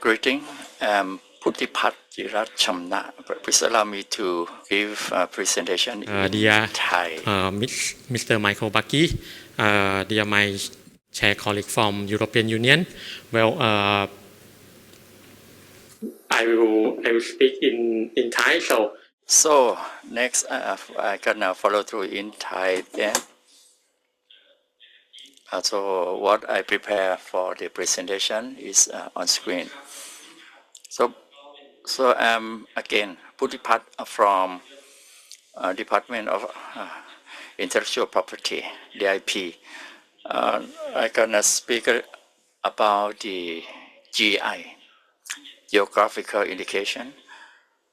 Greeting. Puttipat Jiruschamna. Please allow me to give a presentation in Dear Thai. Mr. Michael Bucky, dear my chair colleague from European Union. Well, I will speak in Thai. So next, I gonna follow through in Thai then. So what I prepare for the presentation is on screen. So again, Puttipat from Department of Intellectual Property, DIP. I'm gonna speak about the GI, Geographical Indication,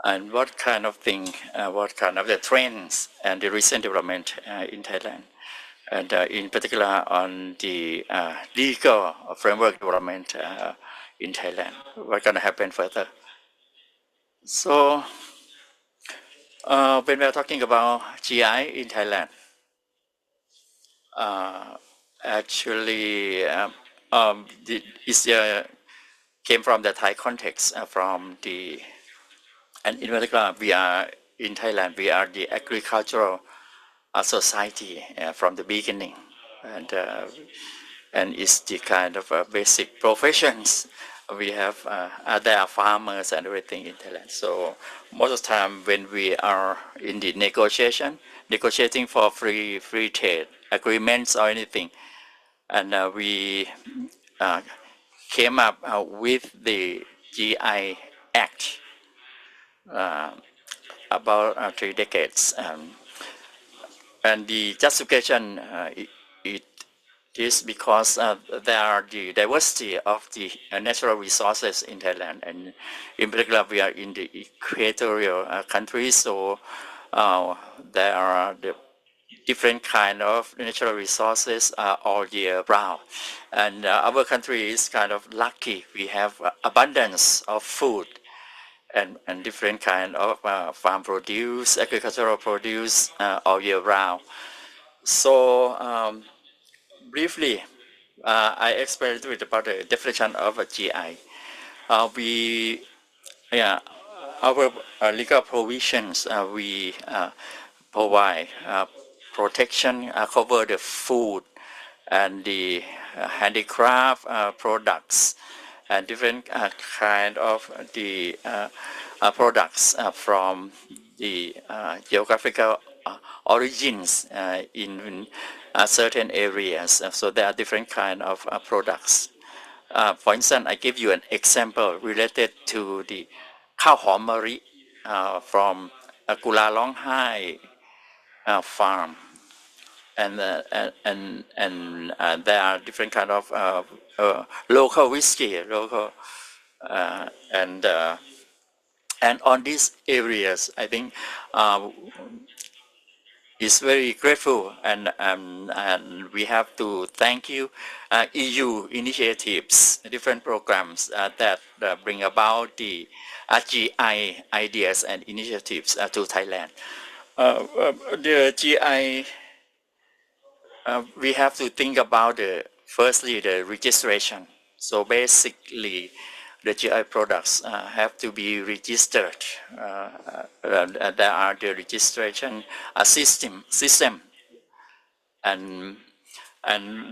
and what kind of thing, what kind of the trends and the recent development in Thailand, and in particular on the legal framework development in Thailand. What's gonna happen further? So when we are talking about GI in Thailand, actually came from the Thai context, and in particular we are in Thailand, we are the agricultural society from the beginning, and it's the kind of basic professions we have. There are farmers and everything in Thailand. So most of the time when we are in the negotiating for free trade agreements or anything, and we came up with the GI Act about 3 decades, and the justification it is because there are the diversity of the natural resources in Thailand, and in particular we are in the equatorial countries, so there are the different kind of natural resources all year round, and our country is kind of lucky. We have abundance of food and different kind of farm produce, agricultural produce all year round. So briefly, I explained a bit about the definition of a GI. Our legal provisions, we provide protection, cover the food and the handicraft products and different kind of the products from the geographical origins in certain areas. So there are different kind of products. For instance, I give you an example related to the khao hom mari from Kula Long Hai farm, and there are different kind of local whiskey, and on these areas, I think is very grateful, and we have to thank you EU initiatives, different programs that bring about the GI ideas and initiatives to Thailand. The GI, we have to think about firstly the registration. So basically, the GI products have to be registered. There are the registration system, and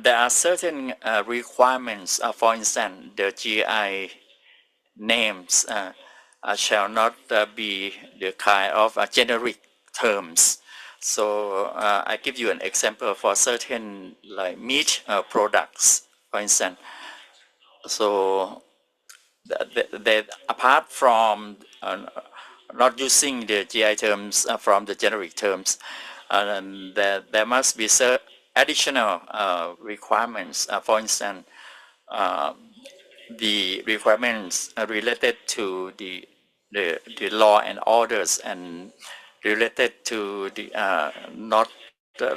there are certain requirements. For instance, the GI names shall not be the kind of generic terms. So I give you an example for certain like meat products, for instance. So that apart from not using the GI terms from the generic terms, there must be additional requirements. For instance, the requirements related to the law and orders, and related to the not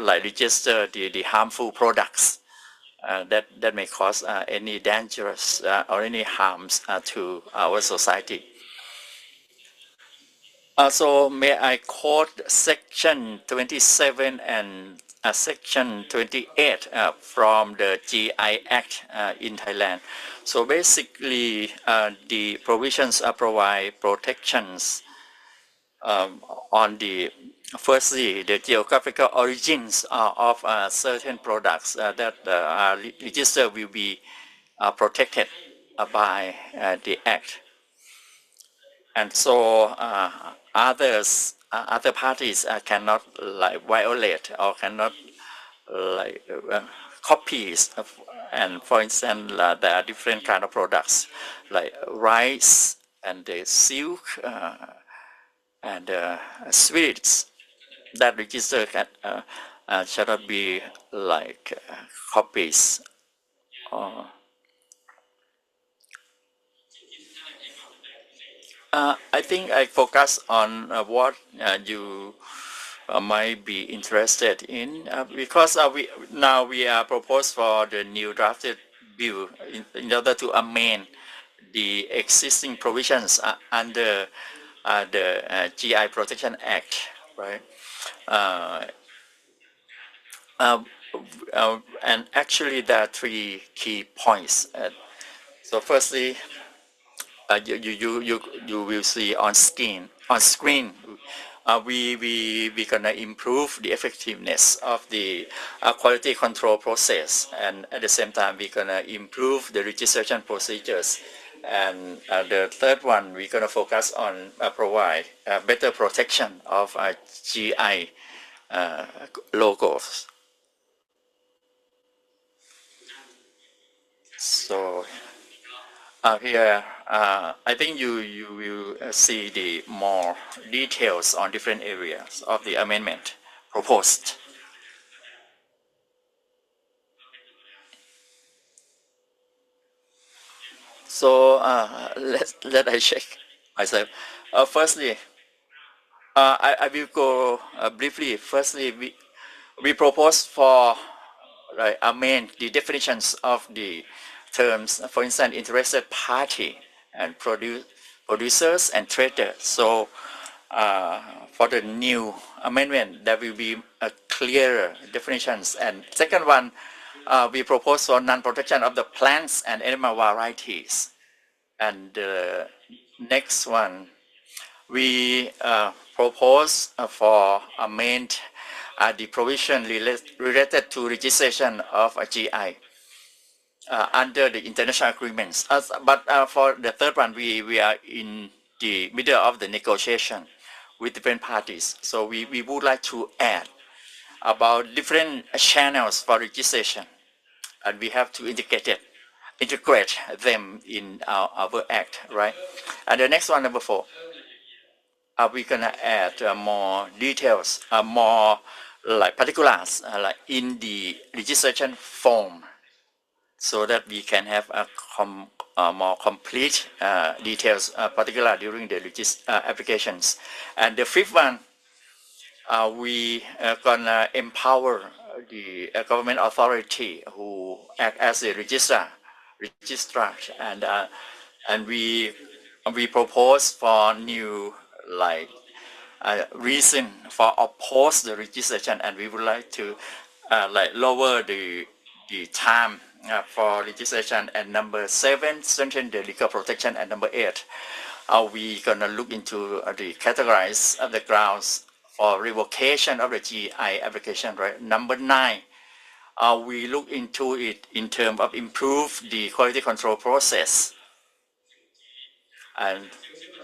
like register the harmful products that may cause any dangerous or any harms to our society. So may I quote section 27 and Section 28 from the GI Act in Thailand. So basically, the provisions provide protections on the firstly the geographical origins of certain products that are registered will be protected by the Act. And so other parties cannot like violate or cannot like copies of, and for instance there are different kind of products like rice and the silk and sweets that register shall not be like copies or I think I focus on what you might be interested in because we are proposed for the new drafted bill in order to amend the existing provisions under the GI Protection Act, right? And actually there are three key points. So firstly, you will see on screen we gonna improve the effectiveness of the quality control process, and at the same time we're gonna improve the registration procedures, and the third one we're gonna focus on provide better protection of GI logos. So here, I think you will see the more details on different areas of the amendment proposed. So let I check myself. Firstly, I will go briefly. Firstly, we propose for amend the definitions of the terms, for instance, interested party and producers and traders. So for the new amendment, there will be a clearer definitions. And second one, we propose for non-protection of the plants and animal varieties. And the next one, we propose for amend the provision related to registration of a GI under the international agreements. But for the third one, we are in the middle of the negotiation with different parties. So we would like to add about different channels for registration, and we have to integrate them in our act, right? And the next one, number 4, we're gonna add more details, more like particulars, like in the registration form, so that we can have a more complete details, particular during the applications. And the fifth one, we gonna empower the government authority who act as a registrar, and we propose for new like reason for oppose the registration, and we would like to like lower the time for registration. And number 7, strengthen the legal protection. And number 8, we gonna look into the categorize of the grounds for revocation of the GI application, right? Number 9, we look into it in terms of improve the quality control process. And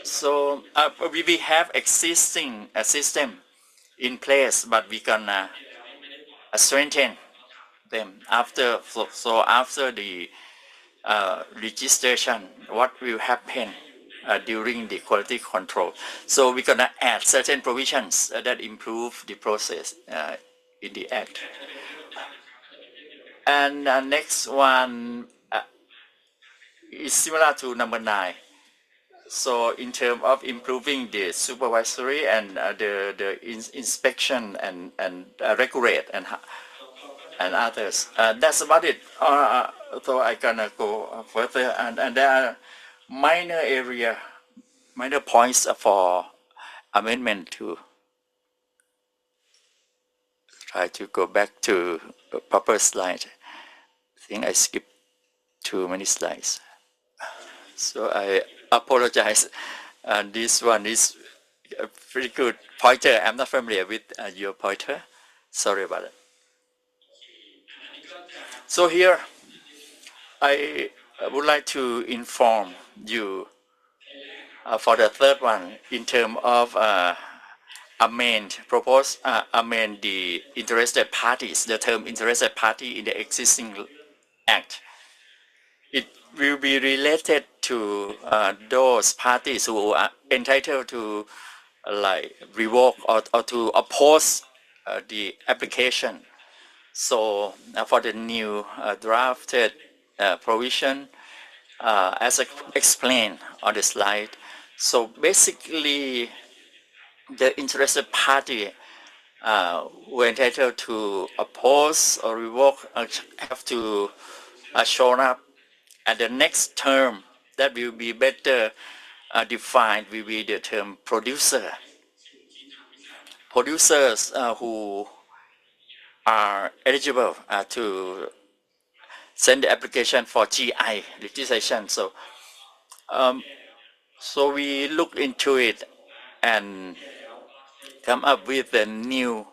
so we have existing system in place, but we gonna strengthen them after. So after the registration, what will happen during the quality control? So we're gonna add certain provisions that improve the process in the act. And next one is similar to number 9. So in terms of improving the supervisory and the inspection and regulate and others, that's about it. So I gonna go further, and there are minor points for amendment to try to go back to a proper slide. I think I skipped too many slides. So I apologize. This one is a pretty good pointer. I'm not familiar with your pointer. Sorry about it. So here, I would like to inform you for the third one in terms of amend the interested parties, the term interested party in the existing act. It will be related to those parties who are entitled to like revoke or to oppose the application. So for the new drafted provision, as explained on the slide, so basically the interested party who are entitled to oppose or revoke have to show up at the next term. That will be better defined will be the term producer. Producers who are eligible to send the application for GI legislation. So we look into it and come up with a new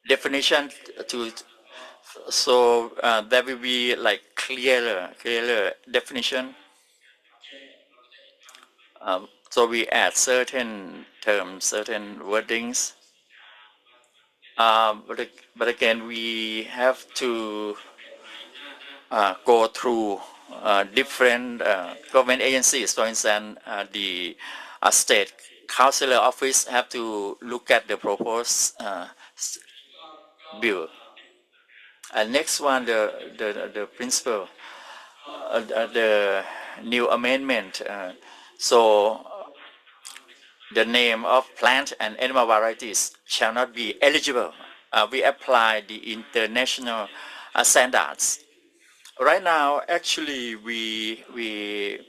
definition to, so there will be like clearer definition. So we add certain terms, certain wordings. But again, we have to go through different government agencies. For instance, the state councillor office have to look at the proposed bill. And next one, the principle, the new amendment. So the name of plant and animal varieties shall not be eligible. We apply the international standards. Right now, actually, we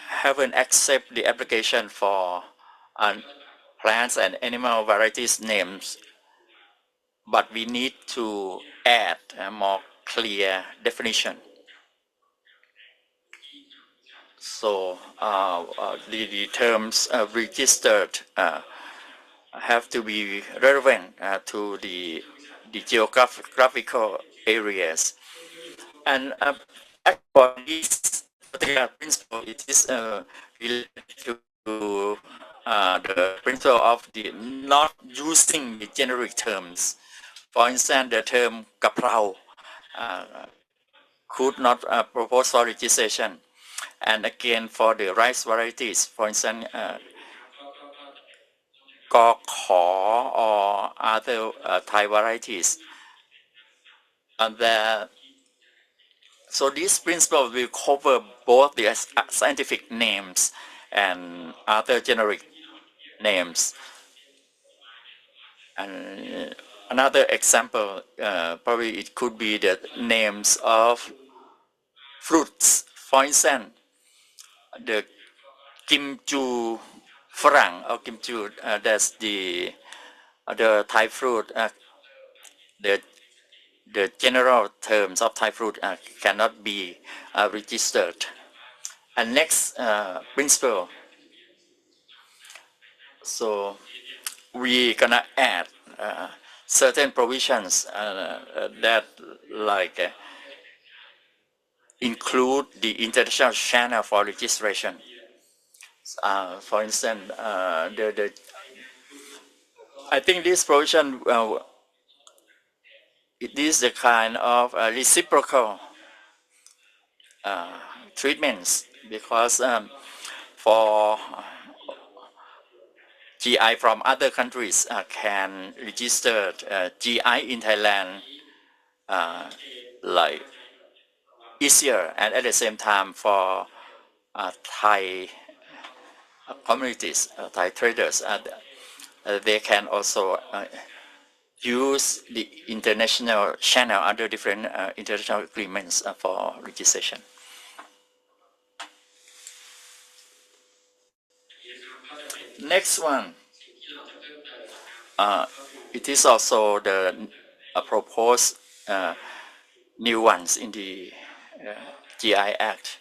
haven't accepted the application for plants and animal varieties names, but we need to add a more clear definition. So the terms registered have to be relevant to the geographical areas. And for this particular principle, it is related to the principle of the not using the generic terms. For instance, the term kaprao could not propose for registration. And again, for the rice varieties, for instance, Kor or other Thai varieties. And so this principle will cover both the scientific names and other generic names. And another example, probably it could be the names of fruits. For instance, the kimchu Farang or kimchu, that's the Thai fruit. The general terms of Thai fruit cannot be registered. And next principle, so we gonna add certain provisions that like include the international channel for registration. For instance, I think this provision it is the kind of reciprocal treatments, because for GI from other countries can register GI in Thailand like easier, and at the same time for Thai communities, Thai traders, they can also use the international channel under different international agreements for registration. Next one, it is also the proposed new ones in the GI Act.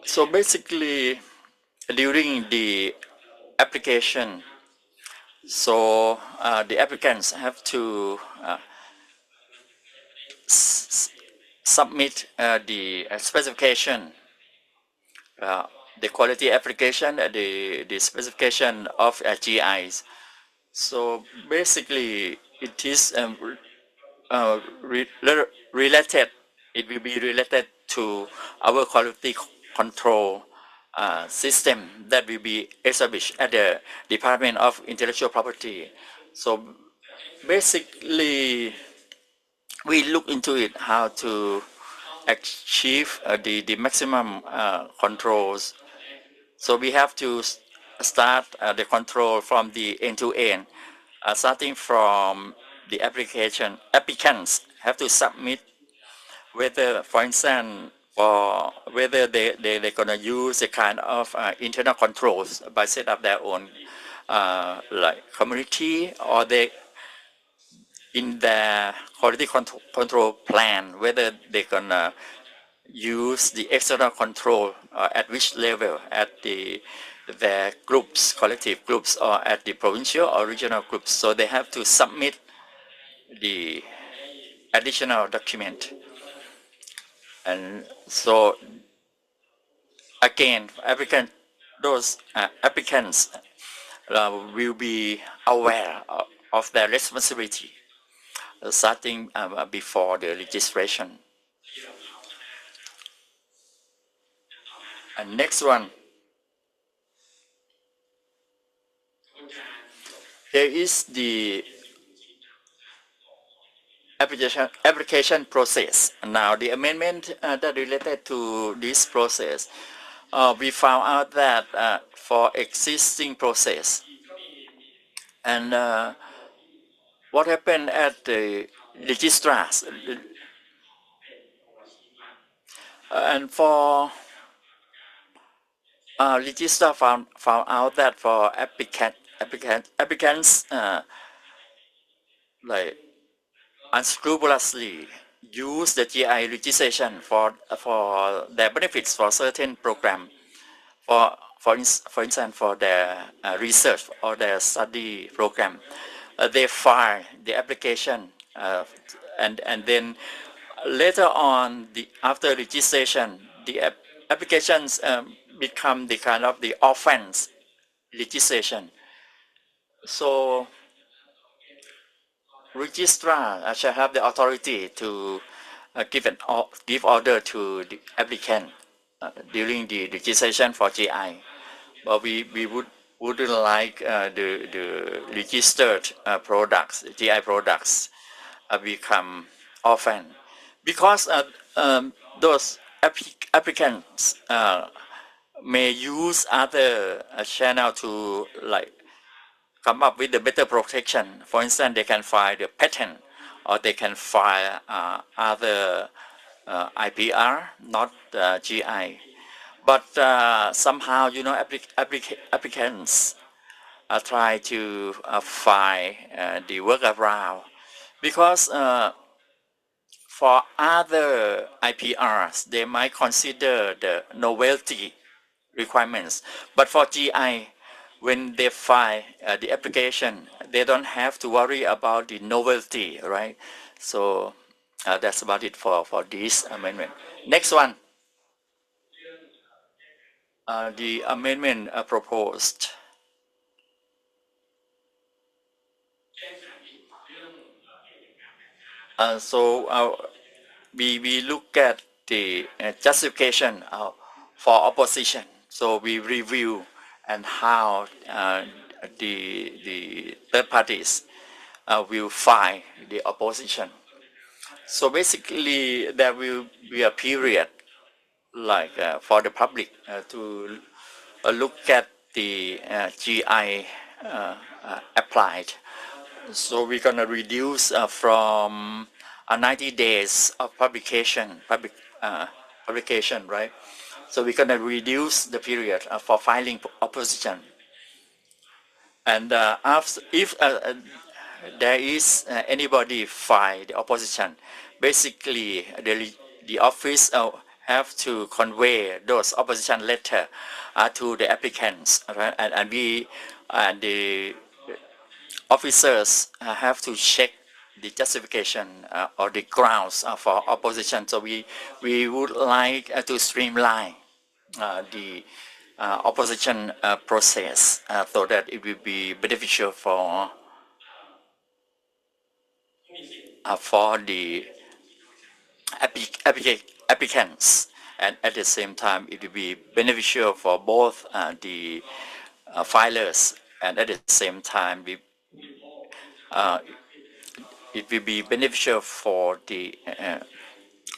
So basically, during the application, so the applicants have to submit the specification, the quality application, the specification of GIs. So basically, it is related. It will be related to our quality control system that will be established at the Department of Intellectual Property. So basically, we look into it how to achieve the maximum controls. So we have to start the control from the end to end, starting from the applicants have to submit whether, for instance, for whether they're going to use a kind of internal controls by set up their own like community, or they in their quality control plan, whether they're going to use the external control at which level, at their groups, collective groups, or at the provincial or regional groups. So they have to submit the additional document. And so again, those applicants will be aware of their responsibility starting before the registration. And next one, there is the application process. Now the amendment that related to this process, we found out that for existing process, and what happened at the registrars, and for registrar found out that for applicants like unscrupulously use the GI registration for their benefits for certain program, for instance for their research or their study program. They file the application and then later on, after registration, the applications become the kind of the offense registration. So registrar shall have the authority to give order to the applicant during the registration for GI. But we wouldn't like the registered products, GI products, become offense, because those applicants may use other channel to like come up with a better protection. For instance, they can file the patent, or they can file other IPR, not GI. But somehow, applicants try to file the workaround, because for other IPRs, they might consider the novelty requirements. But for GI, when they file the application, they don't have to worry about the novelty, right? So that's about it for this amendment. Next one, the amendment proposed. So we look at the justification for opposition. So we review and how the third parties will file the opposition. So basically, there will be a period like for the public to look at the GI applied. So we're going to reduce from 90 days of publication, right? So we're going to reduce the period for filing opposition. And after, if there is anybody file the opposition, basically the office have to convey those opposition letter to the applicants, right? And we and the officers have to check the justification or the grounds for opposition. So we would like to streamline the opposition process so that it will be beneficial for the applicants, and at the same time it will be beneficial for both the filers, and at the same time it will be beneficial for the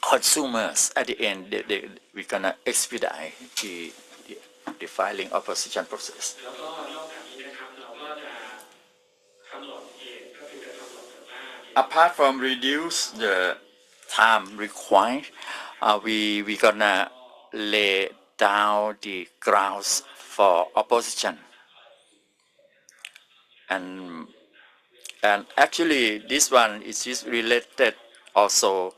consumers. At the end we're gonna expedite the filing opposition process. Apart from reduce the time required, we gonna lay down the grounds for opposition, and actually this one is related also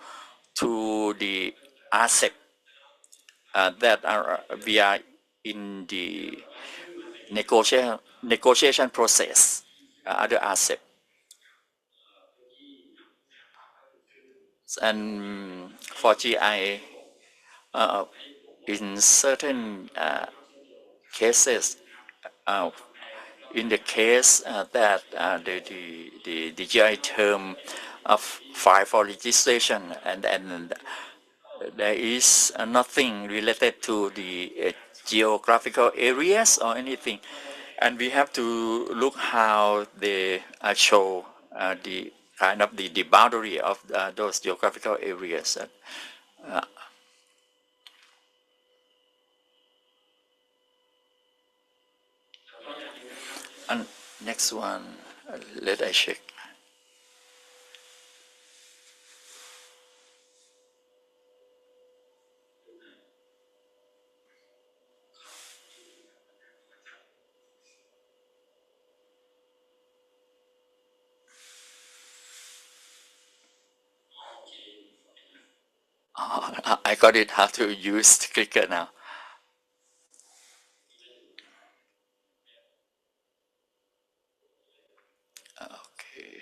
to the asset that we are in the negotiation process, other asset. And for GI, in certain cases, in the case that the GI term of file for registration, and there is nothing related to the geographical areas or anything, and we have to look how they show the kind of the boundary of those geographical areas. And next one, let I check. I got it how to use the clicker now. Okay.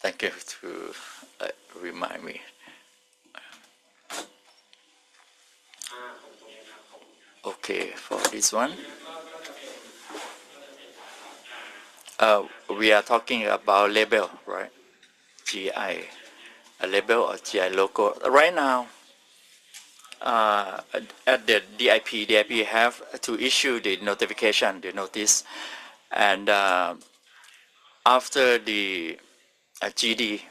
Thank you to remind me. Okay, for this one, we are talking about label, right? GI, a label or GI logo. Right now, at the DIP have to issue the notification, the notice, and after the GD,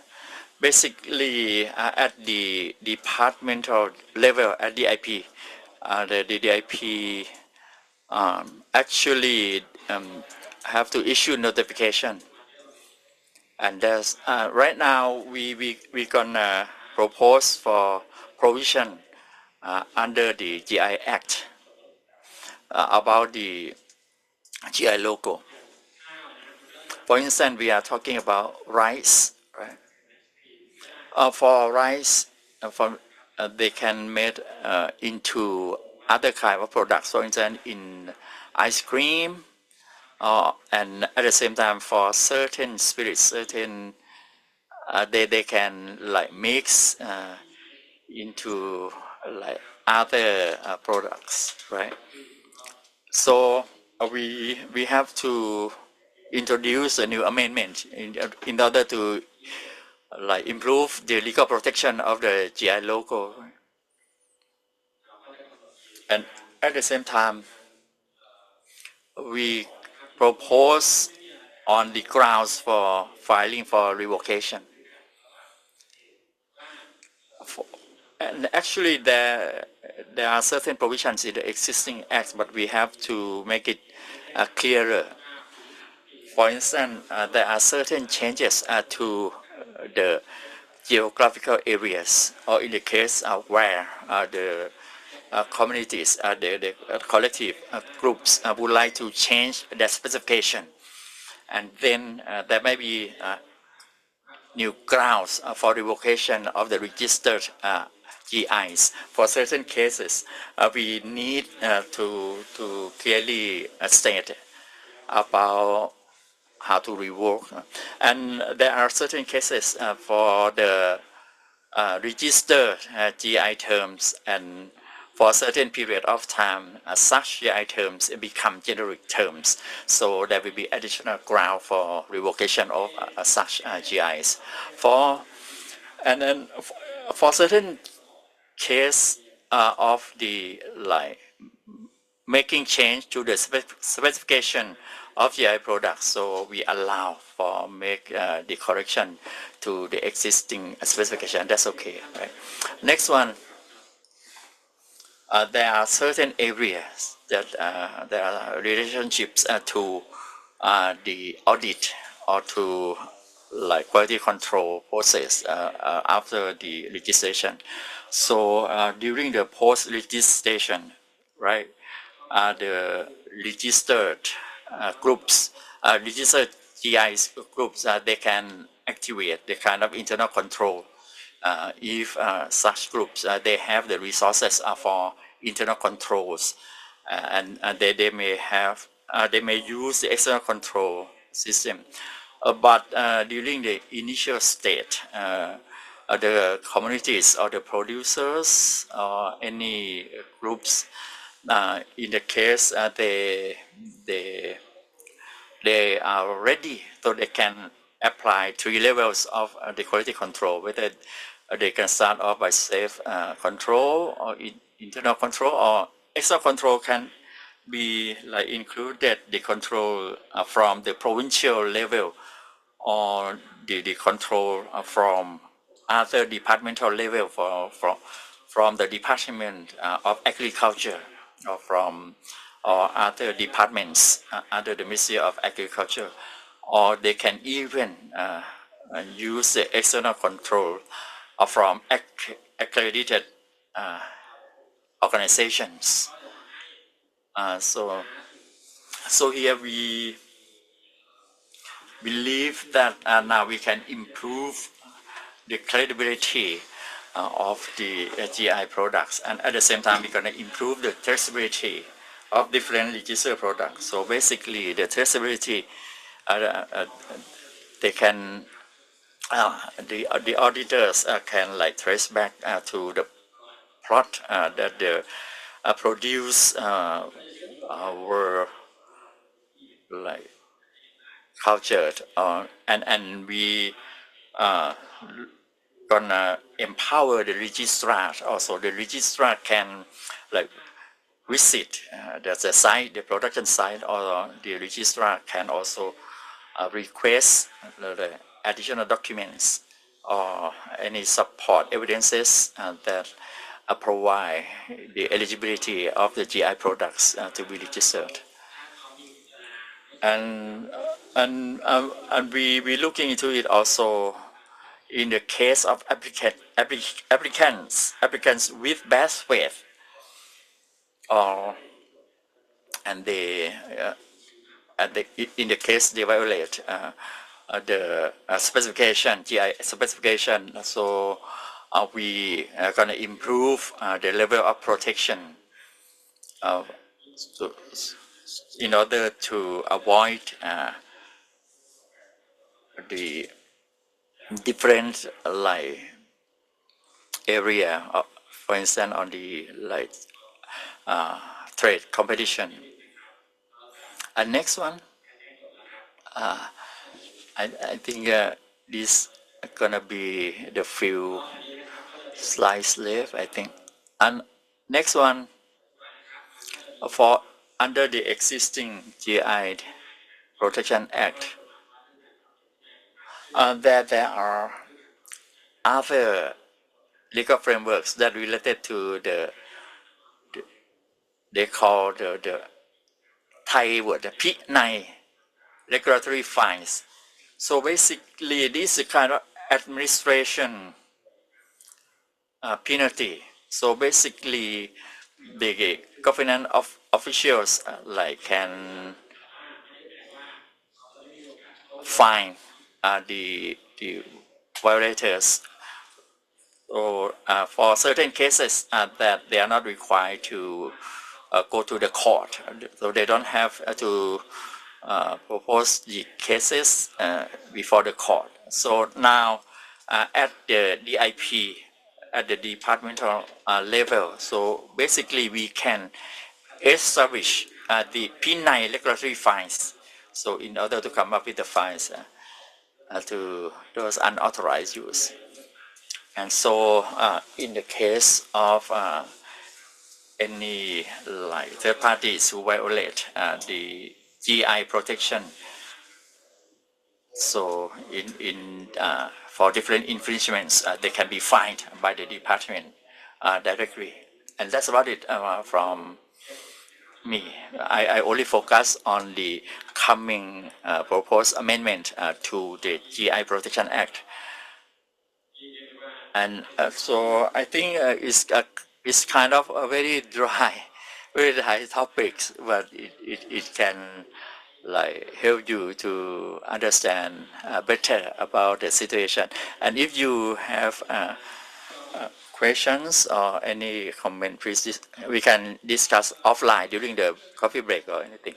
basically at the departmental level at DIP, the DIP actually have to issue notification, and there's right now we gonna propose for provision under the GI Act about the GI logo. For instance, we are talking about rice, right? For rice, they can made into other kind of products. For instance, in ice cream, and at the same time for certain spirits, certain they can like mix into like other products, right? So we have to introduce a new amendment in order to like improve the legal protection of the GI logo, and at the same time we propose on the grounds for filing for revocation. And actually there are certain provisions in the existing acts, but we have to make it clearer. For instance, there are certain changes to the geographical areas, or in the case where the communities, the collective groups would like to change their specification, and then there may be new grounds for revocation of the registered GIs. For certain cases, we need to clearly state about how to revoke. And there are certain cases for the registered GI terms, and for a certain period of time, such GI terms become generic terms. So there will be additional ground for revocation of such GIs. And then for certain case of the making change to the specification of GI products, so we allow for make the correction to the existing specification. That's okay, right? Next one, there are certain areas that there are relationships to the audit or to quality control process after the legislation. So during the post-legislation, right, the registered groups, registered GIs groups, they can activate the kind of internal control if such groups they have the resources for internal controls, and they may have they may use the external control system, but during the initial state, the communities or the producers or any groups, in the case they are ready, so they can apply 3 levels of the quality control, whether they can start off by safe control or internal control, or external control can be included the control from the provincial level, or the control from other departmental level from the Department of Agriculture, or other departments under the Ministry of Agriculture, or they can even use the external control from accredited organizations. So here we believe that now we can improve the credibility of the GI products, and at the same time we're going to improve the traceability of different registered products. So basically the traceability, they can the auditors can trace back to the plot that the produce were cultured, and we gonna empower the registrar. Also, the registrar can visit the site, the production site, or the registrar can also request the additional documents or any support evidences that provide the eligibility of the GI products to be registered. And we looking into it also in the case of applicants with bad faith, and they in the case they violate the specification, GI specification. So we are going to improve the level of protection in order to avoid the different area, for instance, on the trade competition. And next one, I think this gonna be the few slides left, I think. And next one, for under the existing GI Protection Act, there are other legal frameworks that related to they call the Thai word พินัย regulatory fines. So basically, this is kind of administration penalty. So basically, the government officials can fine the violators, or for certain cases that they are not required to go to the court, so they don't have to propose the cases before the court. So now at the DIP, at the departmental level, so basically we can establish the penal regulatory fines. So in order to come up with the fines to those unauthorized use. And so in the case of any third parties who violate the GI protection, so for different infringements, they can be fined by the department directly. And that's about it from me. I only focus on the coming proposed amendment to the GI Protection Act. And so I think it's kind of a very dry topics, but it can help you to understand better about the situation. And if you have questions or any comment, please we can discuss offline during the coffee break or anything.